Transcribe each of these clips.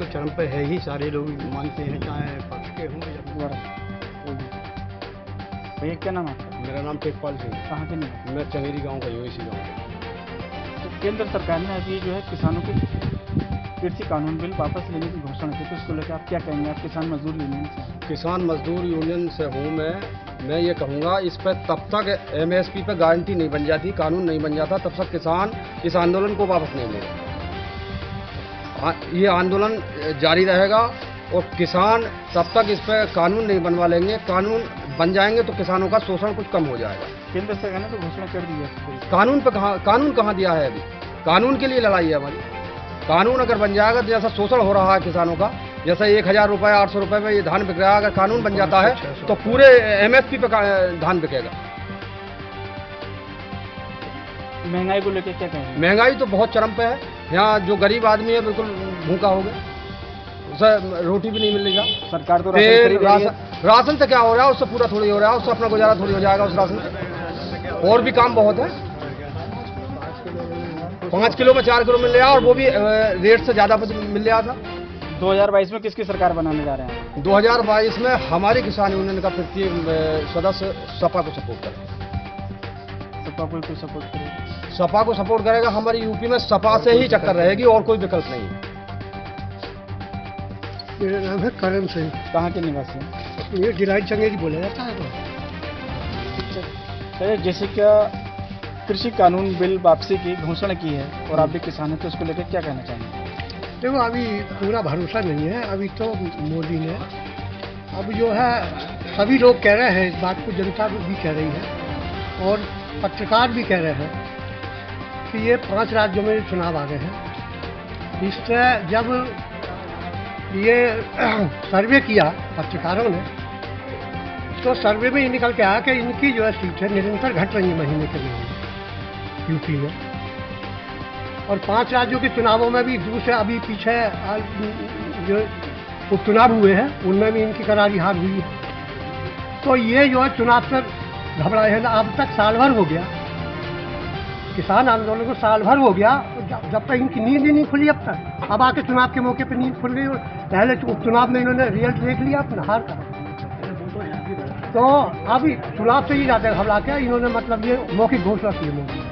चरम पे है ही, सारे लोग मानते हैं, चाहे पक्ष के हों या भैया क्या नाम है आपका? मेरा नाम टेकपाल सिंह। कहाँ के नहीं? मैं चंगेरी गांव का हूँ, इसी गाँव का। तो केंद्र सरकार ने अभी जो है किसानों के कृषि कानून बिल वापस लेने की घोषणा की, तो उसको लेकर आप क्या कहेंगे? आप किसान मजदूर यूनियन से? किसान मजदूर यूनियन से हूँ मैं ये कहूँगा, इस पर तब तक एमएसपी पे गारंटी नहीं बन जाती, कानून नहीं बन जाता, तब तक किसान इस आंदोलन को वापस नहीं लेगा। ये आंदोलन जारी रहेगा और किसान तब तक इस पर कानून नहीं बनवा लेंगे। कानून बन जाएंगे तो किसानों का शोषण कुछ कम हो जाएगा। केंद्र सरकार ने तो घोषणा कर दी है। कानून कहाँ दिया है? अभी कानून के लिए लड़ाई है हमारी। कानून अगर बन जाएगा तो जैसा शोषण हो रहा है किसानों का, जैसा 1000 रुपये 800 रुपये में ये धान बिक रहा है, अगर कानून बन जाता है तो पूरे एमएसपी पे धान बिकेगा। महंगाई को लेकर क्या कहेंगे? महंगाई तो बहुत चरम पे है। यहाँ जो गरीब आदमी है बिल्कुल भूखा हो गया, उसे रोटी भी नहीं मिलेगा। सरकार तो राशन से क्या हो रहा है? उससे पूरा थोड़ी हो रहा है, उससे अपना गुजारा थोड़ी हो जाएगा उस राशन से। और भी काम बहुत है। 5 किलो में 4 किलो मिल रहा और वो भी रेट से ज़्यादा मिल रहा था। 2022 में किसकी सरकार बनाने जा रहे हैं? 2022 में हमारी किसान यूनियन का प्रत्येक सदस्य सपा को सपोर्ट करेगा। सपा को सपोर्ट करेगा? सपा को सपोर्ट करेगा। हमारी यूपी में सपा से ही टक्कर रहेगी और कोई विकल्प नहीं। मेरा नाम है करण सिंह। कहाँ के निवासी हैं? ये गिराई चंगेरी बोला जाता है। तो जैसे क्या कृषि कानून बिल वापसी की घोषणा की है और आप भी किसान हैं, तो उसको लेकर क्या कहना चाहेंगे? देखो अभी पूरा भरोसा नहीं है। अभी तो मोदी ने अब जो है सभी लोग कह रहे हैं इस बात को, जनता भी कह रही है और पत्रकार भी कह रहे हैं कि ये 5 राज्यों में चुनाव आ गए हैं। इससे जब ये सर्वे किया पत्रकारों ने, तो सर्वे में ये निकल के आया कि इनकी जो है सीटें निरंतर घट रही है महीने के महीने यूपी में। और 5 राज्यों के चुनावों में भी दूसरे अभी पीछे जो उपचुनाव हुए हैं उनमें भी इनकी करारी हार हुई है। तो ये जो है चुनाव से घबराए हैं। अब तक साल भर हो गया, किसान आंदोलन को साल भर हो गया, जब तक इनकी नींद ही नहीं खुली अब तक। अब आके चुनाव के मौके पर नींद खुल गई और पहले उपचुनाव में इन्होंने रिजल्ट देख लिया अपना हार का। तो अभी चुनाव से ही ज़्यादा घबरा के इन्होंने मतलब ये मौखिक घोषणा की है।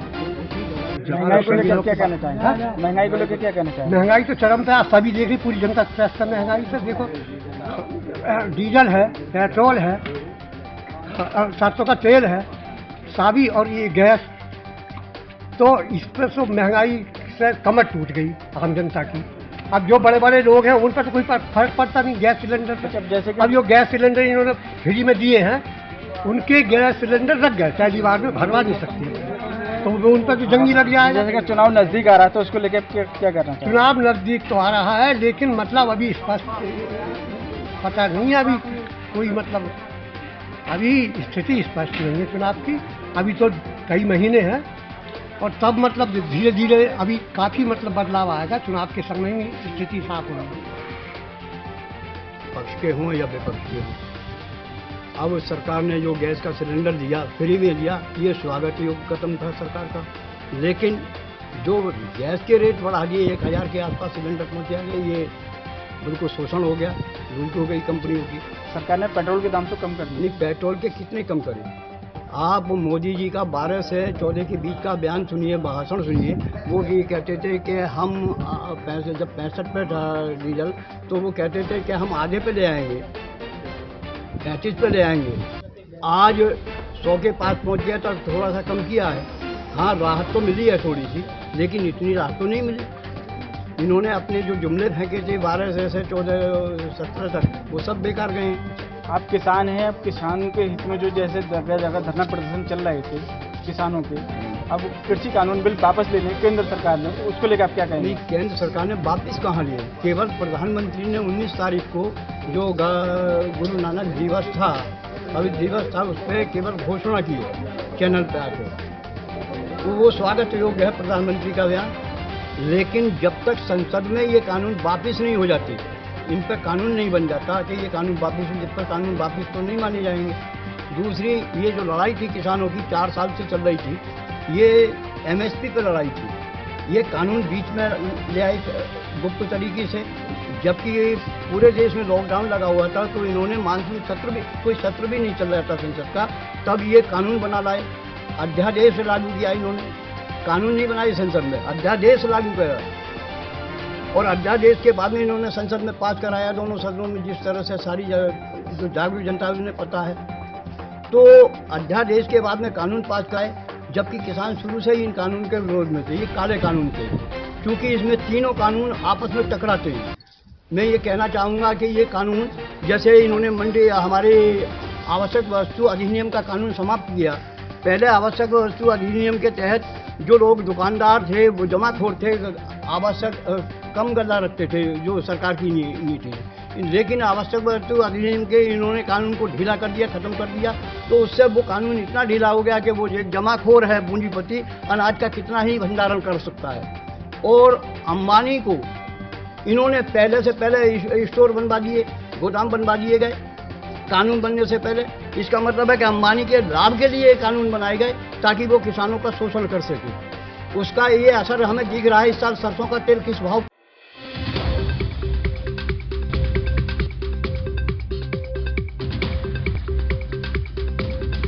महंगाई को लेकर क्या कहना चाहेंगे? महंगाई को लेकर क्या कहना चाहेंगे? महंगाई तो चरम पे आप सभी देख रही, पूरी जनता स्ट्रेस है महंगाई से। देखो डीजल है, पेट्रोल है, सरसों का तेल है, साबी और ये गैस, तो इस पर तो महंगाई से कमर टूट गई आम जनता की। अब जो बड़े बड़े लोग हैं उन पर तो कोई फर्क पड़ता नहीं गैस सिलेंडर पर। जैसे कि अब जो गैस सिलेंडर इन्होंने फ्री में दिए हैं, उनके गैस सिलेंडर रख गए, पहली बार में भरवा नहीं सकते, तो वो उन पर तो जंगी लग जाएगा। जैसे कि चुनाव नजदीक आ रहा है, तो उसको लेकर क्या करना चाहिए? चुनाव नजदीक तो आ रहा है, लेकिन मतलब अभी स्पष्ट पता नहीं है अभी कोई, मतलब अभी स्थिति स्पष्ट नहीं है चुनाव की। अभी तो कई महीने हैं और तब मतलब धीरे धीरे अभी काफ़ी मतलब बदलाव आएगा। चुनाव के समय ही स्थिति साफ होगी। पक्ष के हों या विपक्ष के हों, अब सरकार ने जो गैस का सिलेंडर दिया, फ्री में दिया, ये स्वागत योग्य कदम था सरकार का। लेकिन जो गैस के रेट बढ़ा दिए, 1000 के आसपास सिलेंडर पहुँचा गया, ये बिल्कुल शोषण हो गया, लूट हो गई कंपनियों की। सरकार ने पेट्रोल के दाम तो कम कर दिए। नहीं, पेट्रोल के कितने कम करें? आप मोदी जी का 12 से 14 के बीच का बयान सुनिए, भाषण सुनिए। वो ये कहते थे कि हम पैसे जब 65 पे था डीजल, तो वो कहते थे कि हम आधे पे ले आएंगे, 35 पे ले आएंगे। आज 100 के पास पहुंच गया तो थोड़ा सा कम किया है। हाँ, राहत तो मिली है थोड़ी सी, लेकिन इतनी राहत तो नहीं मिली। इन्होंने अपने जो जुमले फेंके थे 12 से 14 17 तक, वो सब बेकार गए हैं। आप किसान हैं, अब किसान के हित में जो जैसे जगह जगह धरना प्रदर्शन चल रहे थे किसानों के, अब कृषि कानून बिल वापस ले लें केंद्र सरकार ने, तो उसको लेकर आप क्या कहेंगे? नहीं, केंद्र सरकार ने वापस कहाँ लिए? केवल प्रधानमंत्री ने 19 तारीख को जो गुरु नानक दिवस था, अभी दिवस था, उस पर केवल घोषणा की है चैनल पर आके। वो स्वागत योग्य है प्रधानमंत्री का बयान, लेकिन जब तक संसद में ये कानून वापस नहीं हो जाती, इन पर कानून नहीं बन जाता कि ये कानून वापस, जब तक कानून वापस तो नहीं माने जाएंगे। दूसरी, ये जो लड़ाई थी किसानों की 4 साल से चल रही थी, ये एमएसपी पर लड़ाई थी। ये कानून बीच में ले आए गुप्त तरीके से, जबकि पूरे देश में लॉकडाउन लगा हुआ था, तो इन्होंने मानसून सत्र भी, कोई सत्र भी नहीं चल रहा था संसद का, तब ये कानून बना लाए, अध्यादेश लागू किया इन्होंने। कानून नहीं बनाई संसद में, अध्यादेश लागू किया, और अध्यादेश के बाद में इन्होंने संसद में पास कराया दोनों सदनों में, जिस तरह से सारी जो जागरूक जनता है उन्हें पता है। तो अध्यादेश के बाद में कानून पास कराए, जबकि किसान शुरू से ही इन कानून के विरोध में थे, ये काले कानून थे, क्योंकि इसमें तीनों कानून आपस में टकराते हैं। मैं ये कहना चाहूँगा कि ये कानून, जैसे इन्होंने मंडी हमारे आवश्यक वस्तु अधिनियम का कानून समाप्त किया, पहले आवश्यक वस्तु अधिनियम के तहत जो लोग दुकानदार थे वो जमाखोर थे, आवश्यक कम गल्ला रखते थे, जो सरकार की नीति है, लेकिन आवश्यक वस्तु अधिनियम के इन्होंने कानून को ढीला कर दिया, खत्म कर दिया, तो उससे वो कानून इतना ढीला हो गया कि वो एक जमाखोर है पूंजीपति अनाज का कितना ही भंडारण कर सकता है। और अंबानी को इन्होंने पहले से पहले स्टोर बनवा दिए, गोदाम बनवा दिए गए कानून बनने से पहले। इसका मतलब है कि अंबानी के लाभ के लिए कानून बनाए गए ताकि वो किसानों का शोषण कर सके। उसका ये असर हमें दिख रहा है। इस साल सरसों का तेल किस भाव